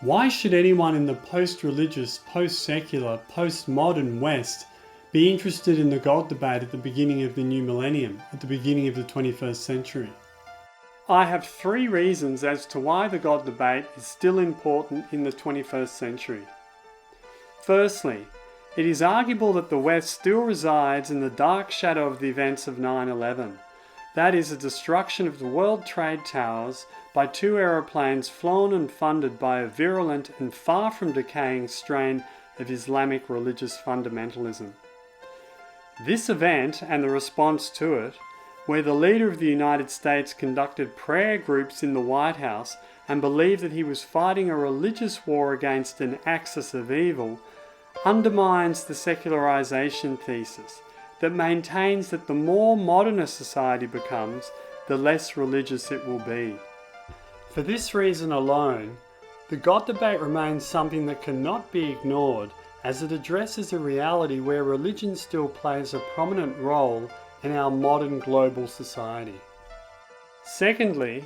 Why should anyone in the post-religious, post-secular, post-modern West be interested in the God debate at the beginning of the new millennium, at the beginning of the 21st century? I have 3 reasons as to why the God debate is still important in the 21st century. Firstly, it is arguable that the West still resides in the dark shadow of the events of 9/11. That is, the destruction of the World Trade Towers by 2 aeroplanes flown and funded by a virulent and far from decaying strain of Islamic religious fundamentalism. This event and the response to it, where the leader of the United States conducted prayer groups in the White House and believed that he was fighting a religious war against an axis of evil, undermines the secularization thesis that maintains that the more modern a society becomes, the less religious it will be. For this reason alone, the God debate remains something that cannot be ignored, as it addresses a reality where religion still plays a prominent role in our modern global society. Secondly,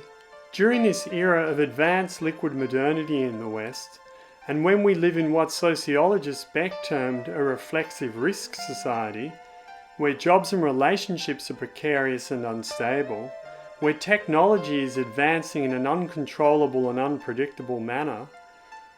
during this era of advanced liquid modernity in the West, and when we live in what sociologist Beck termed a reflexive risk society, where jobs and relationships are precarious and unstable, where technology is advancing in an uncontrollable and unpredictable manner,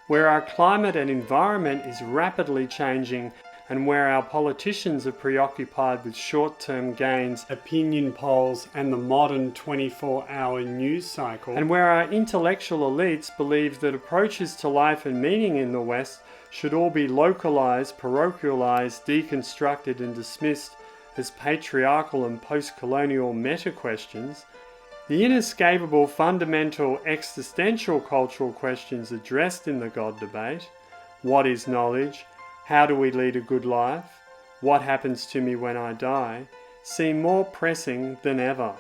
where our climate and environment is rapidly changing, and where our politicians are preoccupied with short-term gains, opinion polls, and the modern 24-hour news cycle, and where our intellectual elites believe that approaches to life and meaning in the West should all be localized, parochialized, deconstructed, and dismissed as patriarchal and post-colonial meta-questions, the inescapable fundamental existential cultural questions addressed in the God debate, what is knowledge, how do we lead a good life, what happens to me when I die, seem more pressing than ever.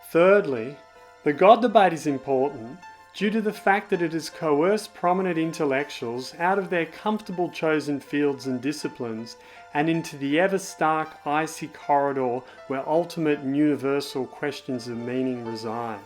Thirdly, the God debate is important due to the fact that it has coerced prominent intellectuals out of their comfortable chosen fields and disciplines and into the ever-stark icy corridor where ultimate and universal questions of meaning reside.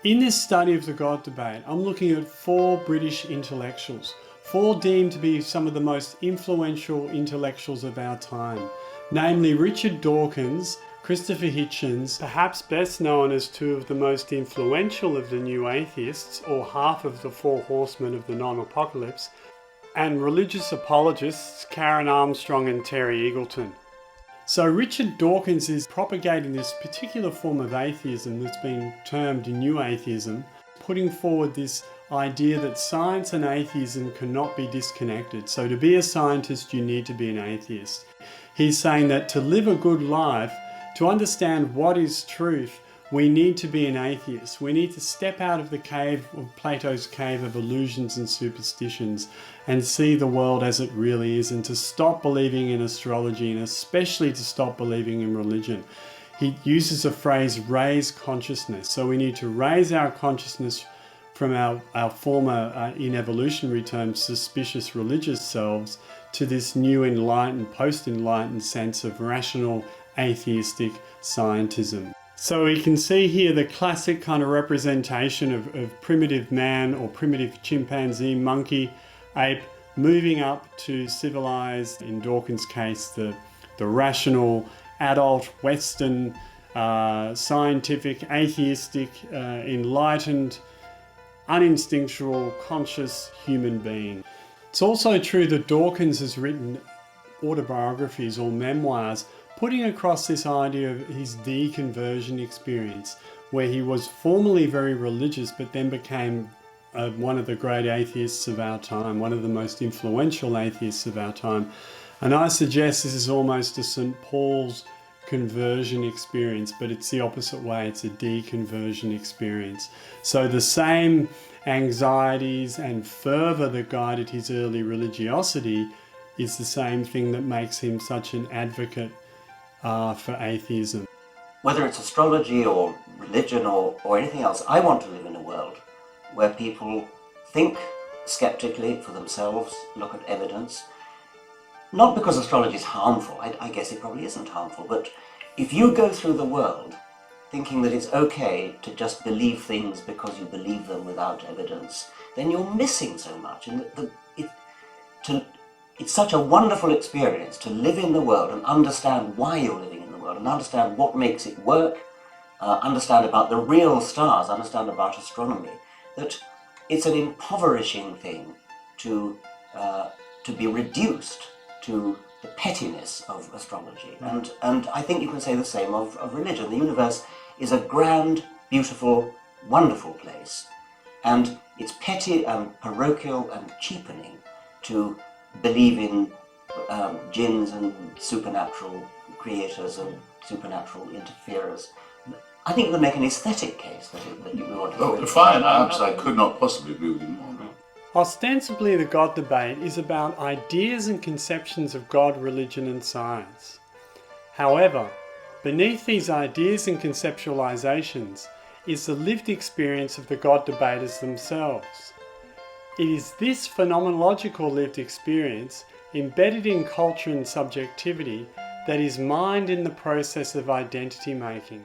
In this study of the God debate, I'm looking at 4 British intellectuals, 4 deemed to be some of the most influential intellectuals of our time, namely Richard Dawkins, Christopher Hitchens, perhaps best known as 2 of the most influential of the new atheists, or half of the 4 horsemen of the non-apocalypse, and religious apologists Karen Armstrong and Terry Eagleton. So Richard Dawkins is propagating this particular form of atheism that's been termed New Atheism, putting forward this idea that science and atheism cannot be disconnected. So to be a scientist, you need to be an atheist. He's saying that to live a good life, to understand what is truth, we need to be an atheist. We need to step out of the cave of Plato's cave of illusions and superstitions and see the world as it really is, and to stop believing in astrology, and especially to stop believing in religion. He uses a phrase, raise consciousness. So we need to raise our consciousness from our former, in evolutionary terms, suspicious religious selves to this new enlightened, post-enlightened sense of rational, atheistic scientism. So we can see here the classic kind of representation of primitive man or primitive chimpanzee, monkey, ape, moving up to civilized, in Dawkins' case, the rational, adult, Western, scientific, atheistic, enlightened, uninstinctual, conscious human being. It's also true that Dawkins has written autobiographies or memoirs putting across this idea of his deconversion experience, where he was formerly very religious but then became one of the great atheists of our time, one of the most influential atheists of our time. And I suggest this is almost a St. Paul's conversion experience, but it's the opposite way. It's a deconversion experience. So the same anxieties and fervour that guided his early religiosity is the same thing that makes him such an advocate for atheism. Whether it's astrology or religion or anything else, I want to live in a world where people think skeptically for themselves, look at evidence. Not because astrology is harmful, I guess it probably isn't harmful, but if you go through the world thinking that it's okay to just believe things because you believe them without evidence, then you're missing so much. And it's such a wonderful experience to live in the world and understand why you're living in the world and understand what makes it work, understand about the real stars, understand about astronomy, that it's an impoverishing thing to be reduced to the pettiness of astrology. And I think you can say the same of religion. The universe is a grand, beautiful, wonderful place. And it's petty and parochial and cheapening to believe in jinns and supernatural creators and supernatural interferers. I think you can make an aesthetic case that you want to... Oh, fine, I could not possibly agree with you more. Ostensibly, the God debate is about ideas and conceptions of God, religion and science. However, beneath these ideas and conceptualizations is the lived experience of the God debaters themselves. It is this phenomenological lived experience, embedded in culture and subjectivity, that is mined in the process of identity making.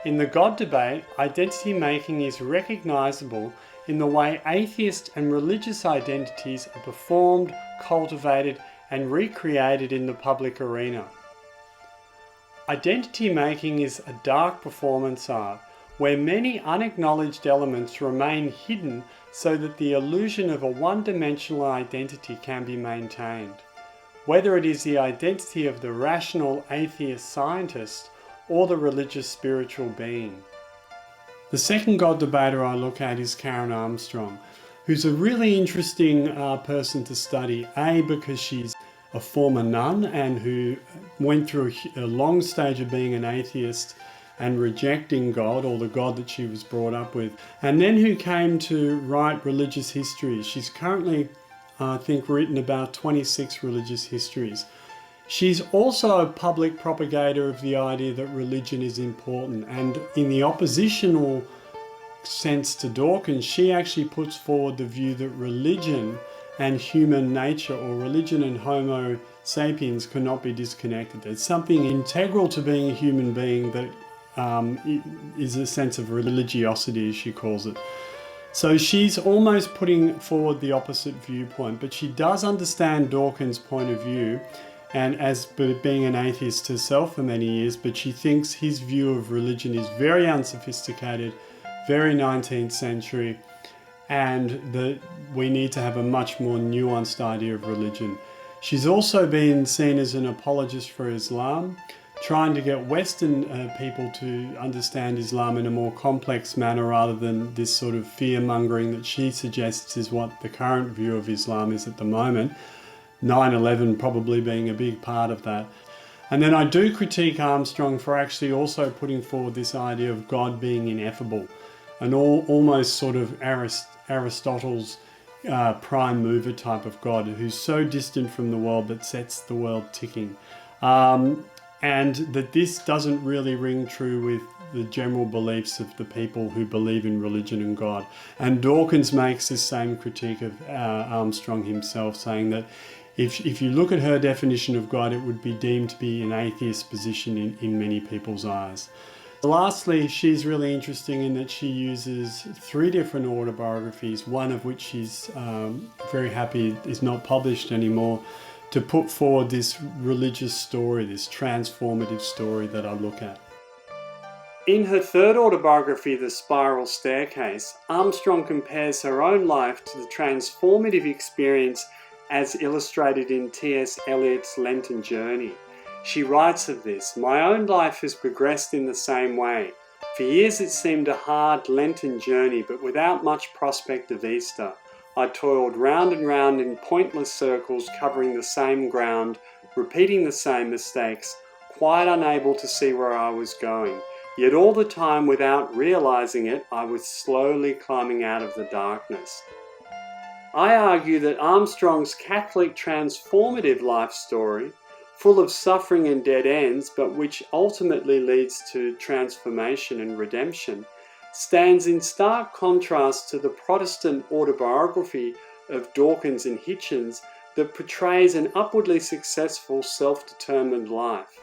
In the God debate, identity making is recognisable in the way atheist and religious identities are performed, cultivated and recreated in the public arena. Identity making is a dark performance art where many unacknowledged elements remain hidden so that the illusion of a one-dimensional identity can be maintained. Whether it is the identity of the rational atheist scientist or the religious spiritual being. The second God debater I look at is Karen Armstrong, who's a really interesting person to study, because she's a former nun and who went through a long stage of being an atheist and rejecting God, or the God that she was brought up with, and then who came to write religious histories. She's currently, I think, written about 26 religious histories. She's also a public propagator of the idea that religion is important, and in the oppositional sense to Dawkins, she actually puts forward the view that religion and human nature, or religion and Homo sapiens, cannot be disconnected. There's something integral to being a human being that is a sense of religiosity, as she calls it. So she's almost putting forward the opposite viewpoint, but she does understand Dawkins' point of view, and as being an atheist herself for many years, but she thinks his view of religion is very unsophisticated, very 19th century, and that we need to have a much more nuanced idea of religion. She's also been seen as an apologist for Islam, trying to get Western people to understand Islam in a more complex manner rather than this sort of fear-mongering that she suggests is what the current view of Islam is at the moment. 9/11 probably being a big part of that. And then I do critique Armstrong for actually also putting forward this idea of God being ineffable, an almost sort of Aristotle's prime mover type of God who's so distant from the world but sets the world ticking. And that this doesn't really ring true with the general beliefs of the people who believe in religion and God. And Dawkins makes this same critique of Armstrong himself, saying that if you look at her definition of God, it would be deemed to be an atheist position in many people's eyes. Lastly, she's really interesting in that she uses 3 different autobiographies, one of which she's very happy is not published anymore, to put forward this religious story, this transformative story that I look at. In her third autobiography, The Spiral Staircase, Armstrong compares her own life to the transformative experience as illustrated in T.S. Eliot's Lenten Journey. She writes of this, "My own life has progressed in the same way. For years it seemed a hard Lenten journey, but without much prospect of Easter. I toiled round and round in pointless circles, covering the same ground, repeating the same mistakes, quite unable to see where I was going. Yet all the time, without realizing it, I was slowly climbing out of the darkness." I argue that Armstrong's Catholic transformative life story, full of suffering and dead ends, but which ultimately leads to transformation and redemption, stands in stark contrast to the Protestant autobiography of Dawkins and Hitchens that portrays an upwardly successful, self-determined life.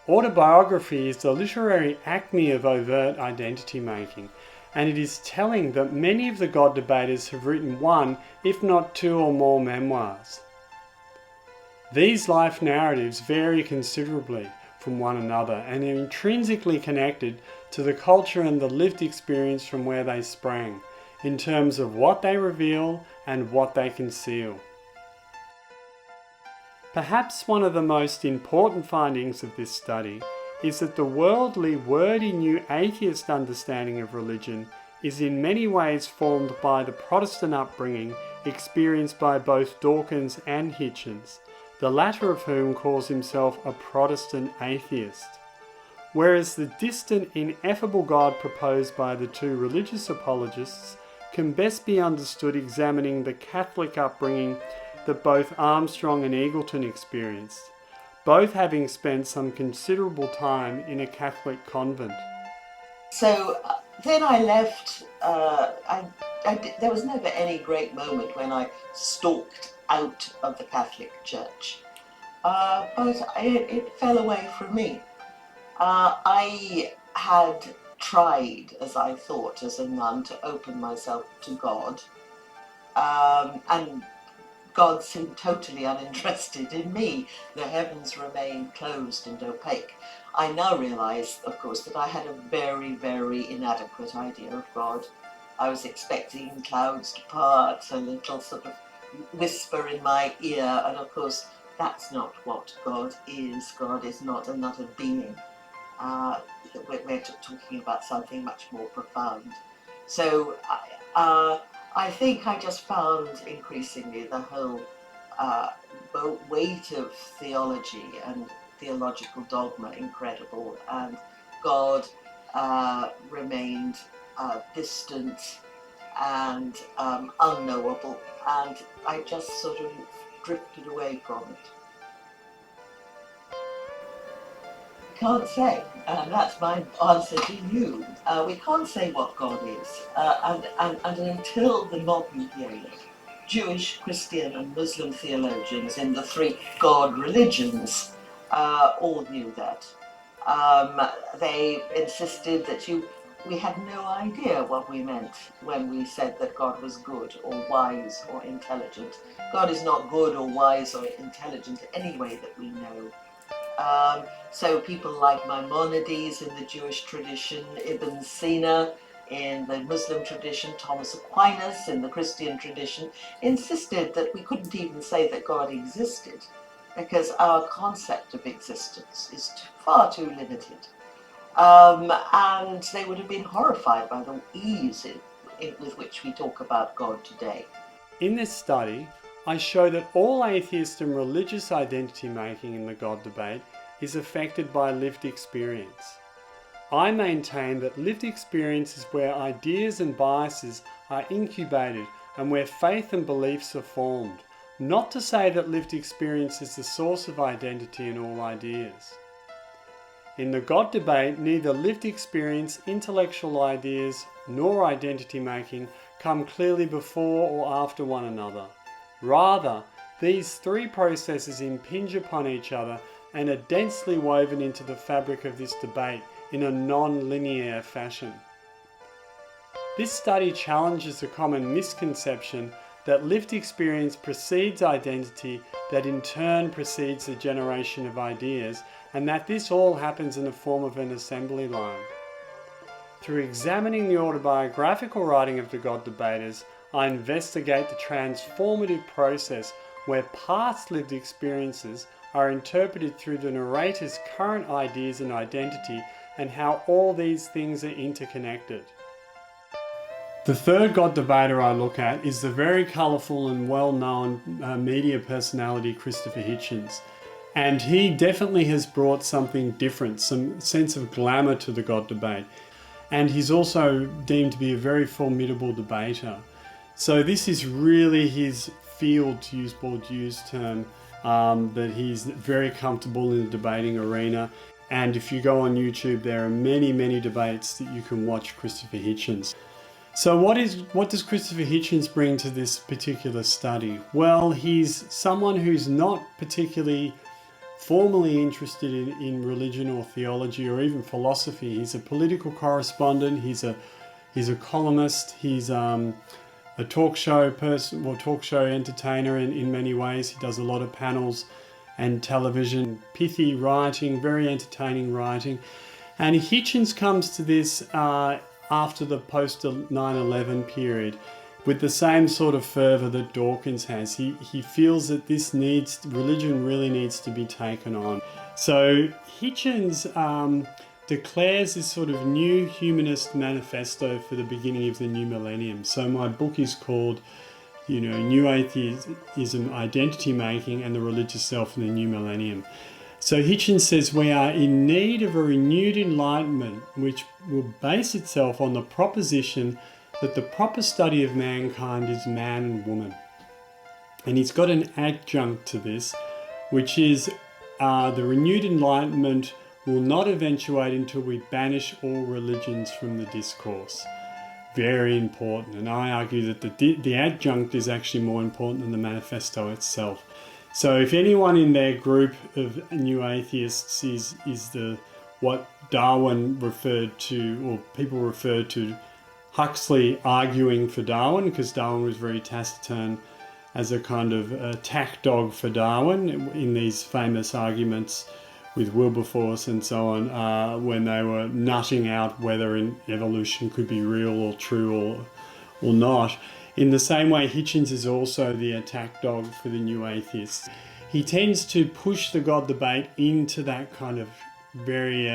Autobiography is the literary acme of overt identity making, and it is telling that many of the God debaters have written one, if not two or more memoirs. These life narratives vary considerably from one another and are intrinsically connected to the culture and the lived experience from where they sprang, in terms of what they reveal and what they conceal. Perhaps one of the most important findings of this study is that the worldly, wordy new atheist understanding of religion is in many ways formed by the Protestant upbringing experienced by both Dawkins and Hitchens, the latter of whom calls himself a Protestant atheist. Whereas the distant, ineffable God proposed by the two religious apologists can best be understood examining the Catholic upbringing that both Armstrong and Eagleton experienced, both having spent some considerable time in a Catholic convent. So then I left. There was never any great moment when I stalked out of the Catholic Church, but it fell away from me. I had tried, as I thought, as a nun, to open myself to God, and God seemed totally uninterested in me. The heavens remained closed and opaque. I now realise, of course, that I had a very, very inadequate idea of God. I was expecting clouds to part, a little sort of whisper in my ear, and of course that's not what God is. God is not another being. We're talking about something much more profound. So I think I just found increasingly the whole weight of theology and theological dogma incredible, and God remained distant and unknowable, and I just sort of drifted away from it. Can't say, and that's my answer to you. We can't say what God is, and until the modern period, Jewish, Christian and Muslim theologians in the three God religions all knew that. They insisted that we had no idea what we meant when we said that God was good or wise or intelligent. God is not good or wise or intelligent any way that we know. So people like Maimonides in the Jewish tradition, Ibn Sina in the Muslim tradition, Thomas Aquinas in the Christian tradition, insisted that we couldn't even say that God existed because our concept of existence is far too limited. And they would have been horrified by the ease with which we talk about God today. In this study, I show that all atheist and religious identity making in the God debate is affected by lived experience. I maintain that lived experience is where ideas and biases are incubated and where faith and beliefs are formed, not to say that lived experience is the source of identity in all ideas. In the God debate, neither lived experience, intellectual ideas, nor identity making come clearly before or after one another. Rather, these three processes impinge upon each other and are densely woven into the fabric of this debate in a non-linear fashion. This study challenges a common misconception that lived experience precedes identity, that in turn precedes the generation of ideas, and that this all happens in the form of an assembly line. Through examining the autobiographical writing of the God debaters, I investigate the transformative process where past lived experiences are interpreted through the narrator's current ideas and identity, and how all these things are interconnected. The third God debater I look at is the very colourful and well-known media personality Christopher Hitchens. And he definitely has brought something different, some sense of glamour to the God debate. And he's also deemed to be a very formidable debater. So this is really his field, to use Bourdieu's term, that he's very comfortable in the debating arena. And if you go on YouTube, there are many, many debates that you can watch Christopher Hitchens. So what does Christopher Hitchens bring to this particular study? Well, he's someone who's not particularly formally interested in religion or theology or even philosophy. He's a political correspondent, he's a columnist, he's a talk show person, or talk show entertainer in many ways. He does a lot of panels and television, pithy writing, very entertaining writing. And Hitchens comes to this after the post 9/11 period with the same sort of fervour that Dawkins has. He feels that religion really needs to be taken on. So Hitchens declares this sort of new humanist manifesto for the beginning of the new millennium. So my book is called, New Atheism, Identity Making and the Religious Self in the New Millennium. So Hitchens says we are in need of a renewed enlightenment which will base itself on the proposition that the proper study of mankind is man and woman. And he's got an adjunct to this, which is the renewed enlightenment will not eventuate until we banish all religions from the discourse. Very important. And I argue that the adjunct is actually more important than the manifesto itself. So if anyone in their group of new atheists is what Darwin referred to, or people referred to Huxley arguing for Darwin, because Darwin was very taciturn as a kind of attack dog for Darwin in these famous arguments with Wilberforce and so on, when they were nutting out whether evolution could be real or true or not. In the same way, Hitchens is also the attack dog for the new atheists. He tends to push the God debate into that kind of very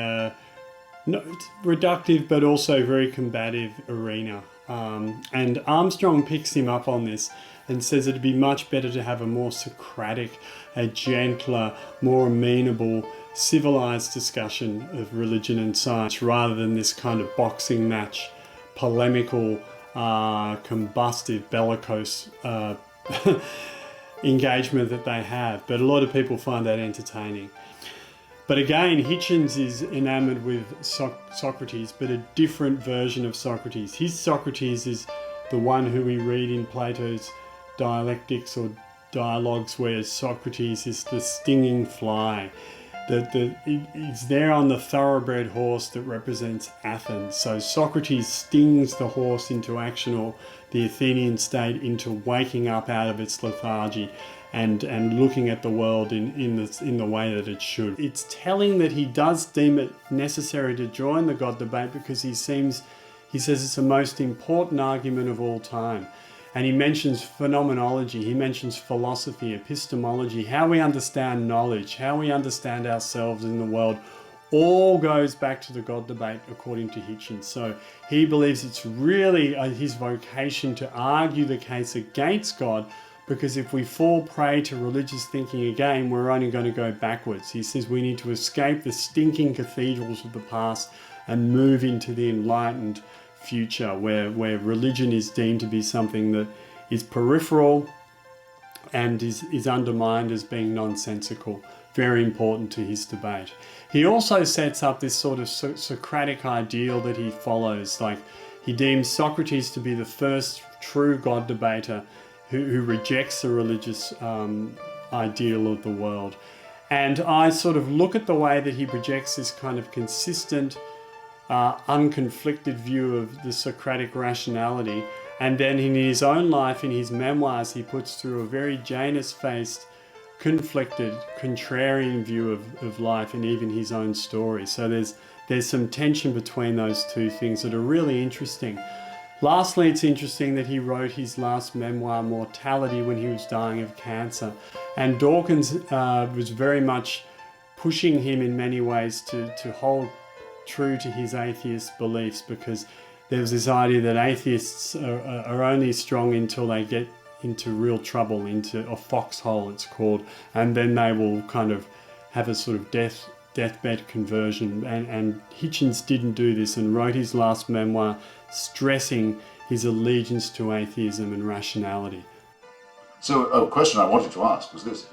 reductive but also very combative arena. And Armstrong picks him up on this and says it'd be much better to have a more Socratic, a gentler, more amenable, civilized discussion of religion and science rather than this kind of boxing match, polemical, combustive, bellicose engagement that they have. But a lot of people find that entertaining. But again, Hitchens is enamored with Socrates, but a different version of Socrates. His Socrates is the one who we read in Plato's dialectics or dialogues, where Socrates is the stinging fly. He's there on the thoroughbred horse that represents Athens. So Socrates stings the horse into action, or the Athenian state into waking up out of its lethargy and looking at the world in the way that it should. It's telling that he does deem it necessary to join the God debate because he says it's the most important argument of all time. And he mentions phenomenology, he mentions philosophy, epistemology, how we understand knowledge, how we understand ourselves in the world, all goes back to the God debate according to Hitchens. So he believes it's really his vocation to argue the case against God, because if we fall prey to religious thinking again, we're only going to go backwards. He says we need to escape the stinking cathedrals of the past and move into the enlightened future where religion is deemed to be something that is peripheral and is undermined as being nonsensical. Very important to his debate. He also sets up this sort of Socratic ideal that he follows. Like, he deems Socrates to be the first true God debater who rejects the religious ideal of the world. And I sort of look at the way that he projects this kind of consistent, unconflicted view of the Socratic rationality, and then in his own life, in his memoirs, he puts through a very Janus-faced, conflicted, contrarian view of life and even his own story. So there's some tension between those two things that are really interesting. Lastly, it's interesting that he wrote his last memoir, Mortality, when he was dying of cancer. And Dawkins was very much pushing him in many ways to hold true to his atheist beliefs, because there's this idea that atheists are only strong until they get into real trouble, into a foxhole it's called, and then they will kind of have a sort of deathbed conversion. And Hitchens didn't do this and wrote his last memoir stressing his allegiance to atheism and rationality. So a question I wanted to ask was this.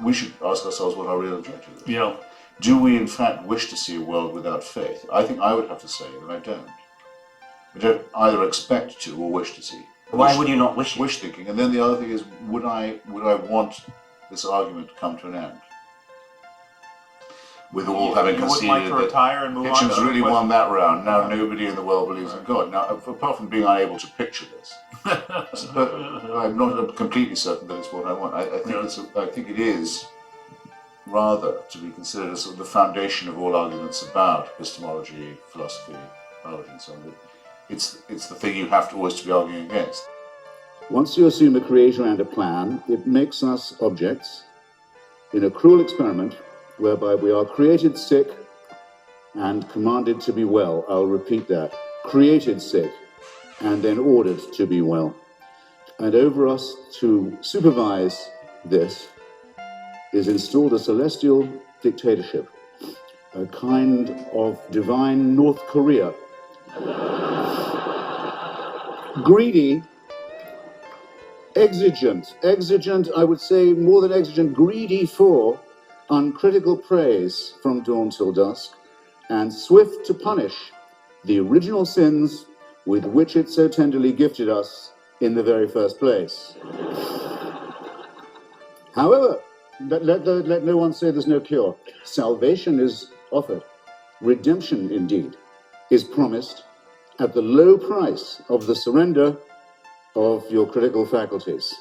We should ask ourselves what our real objective is. Yeah. Do we in fact wish to see a world without faith? I think I would have to say that I don't. I don't either expect to or wish to see. Why would you not wish it? Wish thinking. And then the other thing is, would I want this argument to come to an end? with all having you would like conceded to that retire and move on to Hitchens other really won questions? that round. Now nobody in the world believes in God. Now, apart from being unable to picture this, but I'm not completely certain that it's what I want. I think it is rather to be considered as sort of the foundation of all arguments about epistemology, philosophy, biology, and so on. It's the thing you have to always to be arguing against. Once you assume a creator and a plan, it makes us objects in a cruel experiment whereby we are created sick and commanded to be well. I'll repeat that. Created sick and then ordered to be well. And over us to supervise this is installed a celestial dictatorship, a kind of divine North Korea. Greedy, exigent, I would say more than exigent, greedy for uncritical praise from dawn till dusk, and swift to punish the original sins with which it so tenderly gifted us in the very first place. However, let no one say there's no cure. Salvation is offered. Redemption, indeed, is promised at the low price of the surrender of your critical faculties.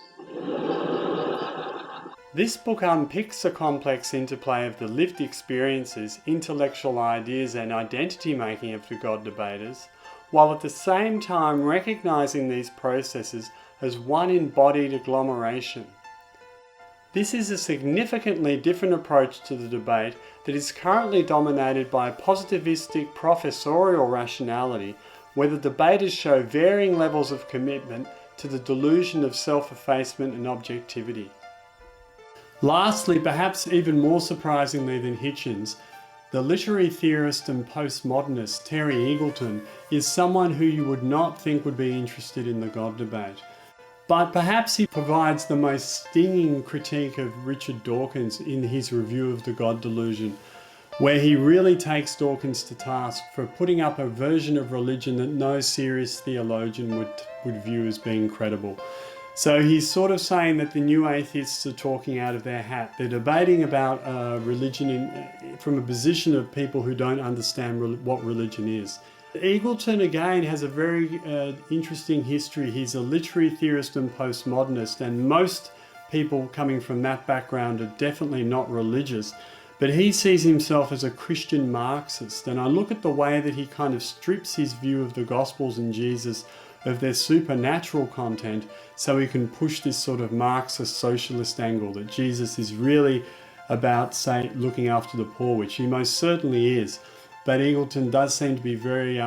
This book unpicks the complex interplay of the lived experiences, intellectual ideas and identity making of the God debaters, while at the same time recognising these processes as one embodied agglomeration. This is a significantly different approach to the debate that is currently dominated by positivistic professorial rationality, where the debaters show varying levels of commitment to the delusion of self-effacement and objectivity. Lastly, perhaps even more surprisingly than Hitchens, the literary theorist and postmodernist Terry Eagleton is someone who you would not think would be interested in the God debate. But perhaps he provides the most stinging critique of Richard Dawkins in his review of the God delusion, where he really takes Dawkins to task for putting up a version of religion that no serious theologian would view as being credible. So he's sort of saying that the new atheists are talking out of their hat. They're debating about religion from a position of people who don't understand what religion is. Eagleton again has a very interesting history. He's a literary theorist and postmodernist, and most people coming from that background are definitely not religious. But he sees himself as a Christian Marxist, and I look at the way that he kind of strips his view of the Gospels and Jesus of their supernatural content so he can push this sort of Marxist socialist angle that Jesus is really about, say, looking after the poor, which he most certainly is. But Eagleton does seem to be very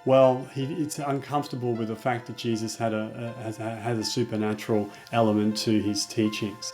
it's uncomfortable with the fact that Jesus had a supernatural element to his teachings.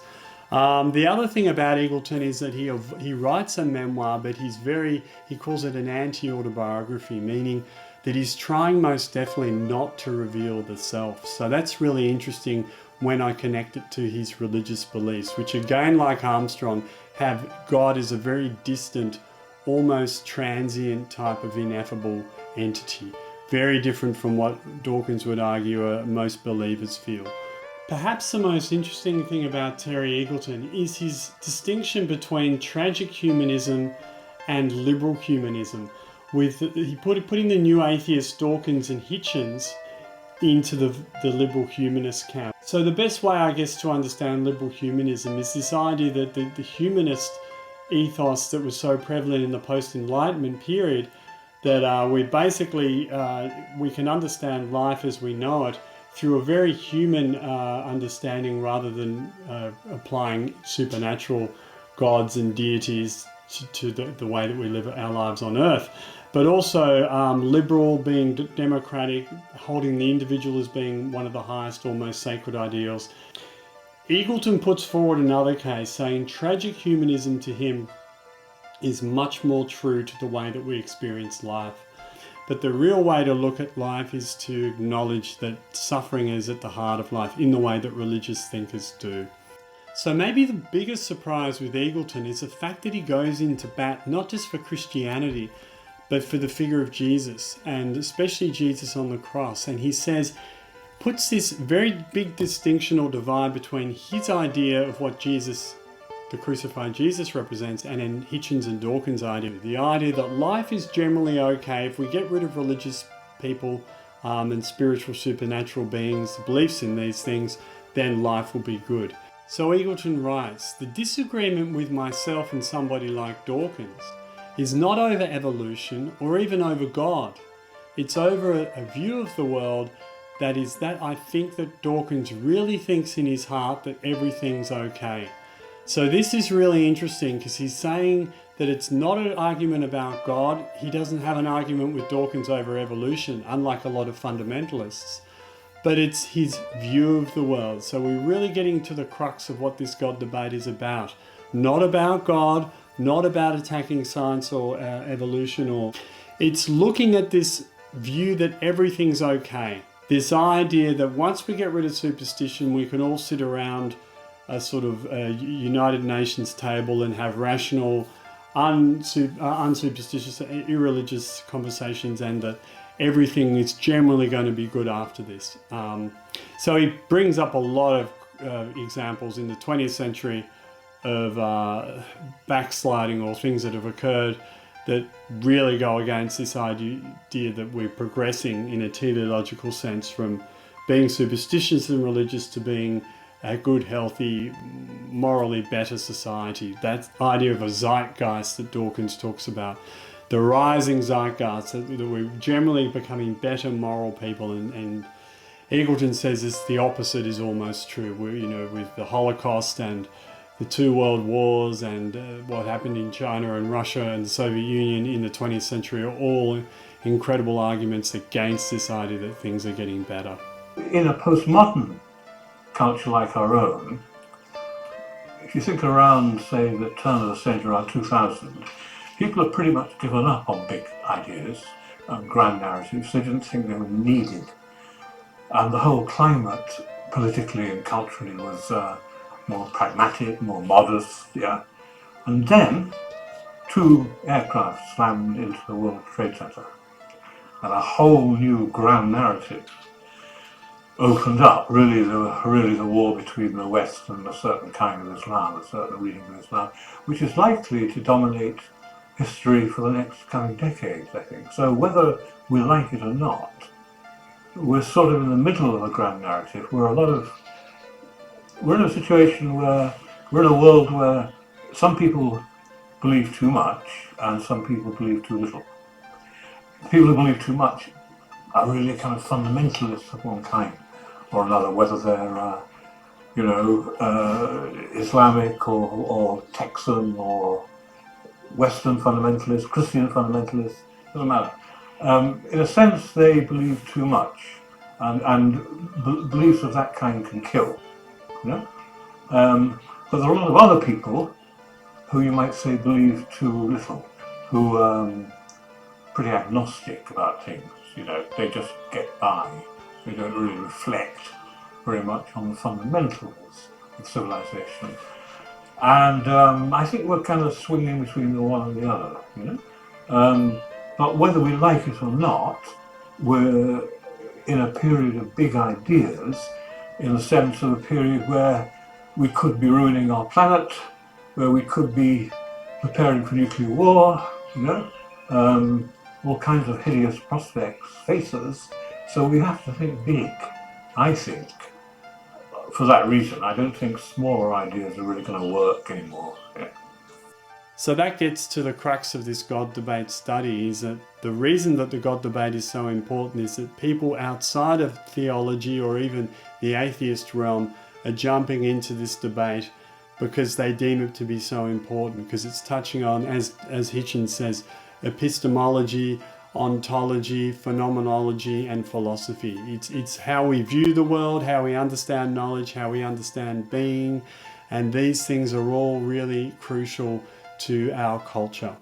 The other thing about Eagleton is that he writes a memoir, but he calls it an anti-autobiography, meaning that he's trying most definitely not to reveal the self. So that's really interesting when I connect it to his religious beliefs, which again, like Armstrong, have God as a very distant, almost transient type of ineffable entity. Very different from what Dawkins would argue most believers feel. Perhaps the most interesting thing about Terry Eagleton is his distinction between tragic humanism and liberal humanism, with putting the new atheists Dawkins and Hitchens into the liberal humanist camp. So the best way, I guess, to understand liberal humanism is this idea that the humanist ethos that was so prevalent in the post-Enlightenment period, that we can understand life as we know it through a very human understanding rather than applying supernatural gods and deities to the way that we live our lives on earth. But also liberal, being democratic, holding the individual as being one of the highest or most sacred ideals. Eagleton puts forward another case, saying tragic humanism to him is much more true to the way that we experience life. But the real way to look at life is to acknowledge that suffering is at the heart of life in the way that religious thinkers do. So maybe the biggest surprise with Eagleton is the fact that he goes into bat not just for Christianity, but for the figure of Jesus, and especially Jesus on the cross. And he puts this very big distinction or divide between his idea of what Jesus the crucified Jesus represents, and in Hitchens and Dawkins' idea, the idea that life is generally okay if we get rid of religious people and spiritual supernatural beings, beliefs in these things, then life will be good. So Eagleton writes, the disagreement with myself and somebody like Dawkins is not over evolution or even over God. It's over a view of the world that is that I think that Dawkins really thinks in his heart that everything's okay. So this is really interesting because he's saying that it's not an argument about God. He doesn't have an argument with Dawkins over evolution, unlike a lot of fundamentalists. But it's his view of the world. So we're really getting to the crux of what this God debate is about. Not about God, not about attacking science or evolution, or it's looking at this view that everything's okay. This idea that once we get rid of superstition, we can all sit around a sort of United Nations table and have rational, unsuperstitious, irreligious conversations, and that everything is generally going to be good after this. So he brings up a lot of examples in the 20th century of backsliding or things that have occurred that really go against this idea that we're progressing in a teleological sense from being superstitious and religious to being a good, healthy, morally better society. That idea of a zeitgeist that Dawkins talks about, the rising zeitgeist, that we're generally becoming better moral people, and Eagleton says the opposite is almost true. We're, with the Holocaust and the two world wars and what happened in China and Russia and the Soviet Union in the 20th century are all incredible arguments against this idea that things are getting better. In a postmodern culture like our own, if you think around, say, the turn of the century, around 2000, people have pretty much given up on big ideas and grand narratives. They didn't think they were needed. And the whole climate, politically and culturally, was more pragmatic, more modest, yeah. And then, 2 aircraft slammed into the World Trade Center, and a whole new grand narrative opened up, really the war between the West and a certain kind of Islam, a certain reading of Islam, which is likely to dominate history for the next coming decades, I think. So whether we like it or not, we're sort of in the middle of a grand narrative where we're in a situation where we're in a world where some people believe too much and some people believe too little. People who believe too much are really kind of fundamentalists of one kind or another, whether they're, Islamic or Texan or Western fundamentalists, Christian fundamentalists, doesn't matter. In a sense, they believe too much, and beliefs of that kind can kill. But there are a lot of other people who you might say believe too little, who are pretty agnostic about things. They just get by. They don't really reflect very much on the fundamentals of civilization. And I think we're kind of swinging between the one and the other, But whether we like it or not, we're in a period of big ideas, in the sense of a period where we could be ruining our planet, where we could be preparing for nuclear war, all kinds of hideous prospects face us. So we have to think big, I think. For that reason, I don't think smaller ideas are really going to work anymore. Yeah. So that gets to the crux of this God debate study, is that the reason that the God debate is so important is that people outside of theology or even the atheist realm are jumping into this debate because they deem it to be so important, because it's touching on, as Hitchens says, epistemology, ontology, phenomenology, and philosophy. It's how we view the world, how we understand knowledge, how we understand being, and these things are all really crucial to our culture.